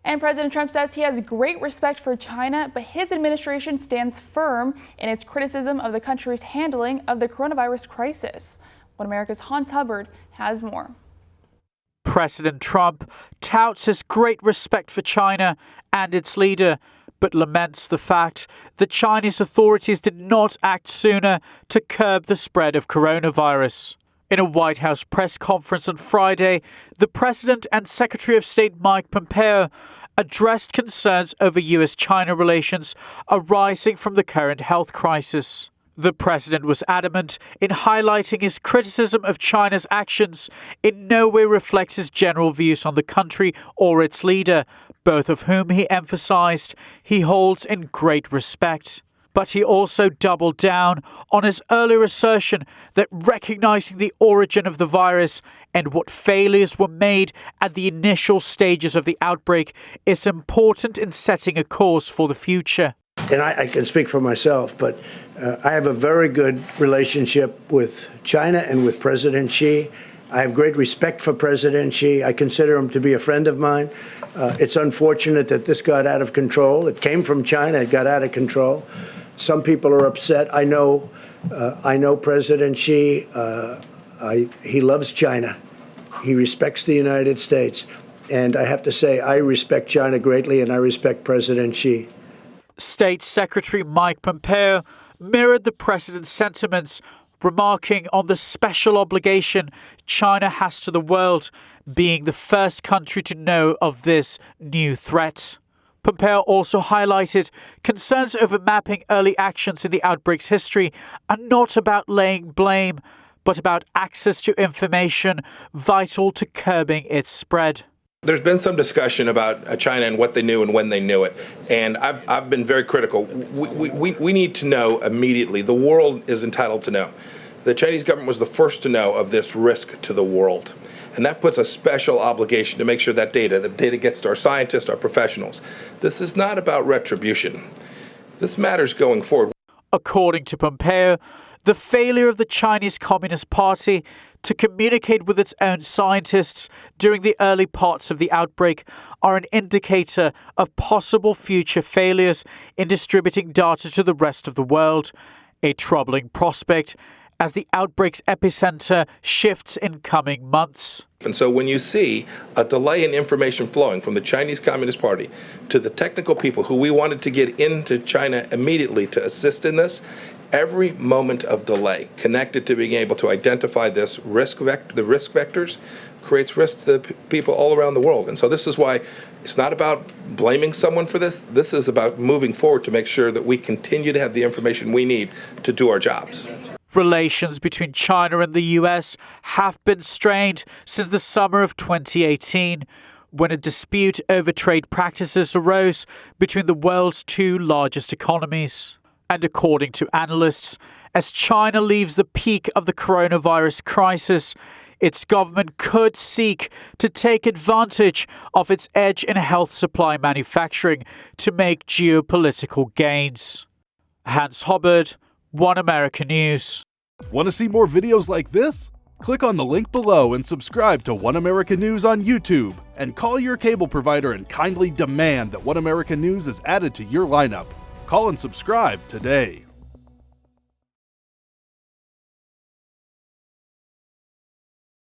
And President Trump says he has great respect for China, but his administration stands firm in its criticism of the country's handling of the coronavirus crisis. One America's Hans Hubbard has more. President Trump touts his great respect for China and its leader, but laments the fact that Chinese authorities did not act sooner to curb the spread of coronavirus. In a White House press conference on Friday, the President and Secretary of State Mike Pompeo addressed concerns over U.S.-China relations arising from the current health crisis. The President was adamant in highlighting his criticism of China's actions in no way reflects his general views on the country or its leader, both of whom he emphasized he holds in great respect. But he also doubled down on his earlier assertion that recognizing the origin of the virus and what failures were made at the initial stages of the outbreak is important in setting a course for the future. And I can speak for myself, but I have a very good relationship with China and with President Xi. I have great respect for President Xi. I consider him to be a friend of mine. It's unfortunate that this got out of control. It came from China. It got out of control. Some people are upset. I know President Xi. He loves China. He respects the United States. And I have to say, I respect China greatly, and I respect President Xi. State Secretary Mike Pompeo mirrored the president's sentiments, remarking on the special obligation China has to the world, being the first country to know of this new threat. Pompeo also highlighted concerns over mapping early actions in the outbreak's history are not about laying blame, but about access to information vital to curbing its spread. There's been some discussion about China and what they knew and when they knew it, and I've been very critical. We need to know immediately. The world is entitled to know. The Chinese government was the first to know of this risk to the world. And that puts a special obligation to make sure that the data gets to our scientists, our professionals. This is not about retribution. This matters going forward. According to Pompeo, the failure of the Chinese Communist Party to communicate with its own scientists during the early parts of the outbreak are an indicator of possible future failures in distributing data to the rest of the world, a troubling prospect as the outbreak's epicenter shifts in coming months. And so when you see a delay in information flowing from the Chinese Communist Party to the technical people who we wanted to get into China immediately to assist in this, every moment of delay connected to being able to identify this the risk vectors creates risk to the people all around the world. And so this is why it's not about blaming someone for this. This is about moving forward to make sure that we continue to have the information we need to do our jobs. Relations between China and the U.S. have been strained since the summer of 2018, when a dispute over trade practices arose between the world's two largest economies. And according to analysts, as China leaves the peak of the coronavirus crisis, its government could seek to take advantage of its edge in health supply manufacturing to make geopolitical gains. Hans Hubbard, One America News. Want to see more videos like this? Click on the link below and subscribe to One America News on YouTube. And call your cable provider and kindly demand that One America News is added to your lineup. Call and subscribe today.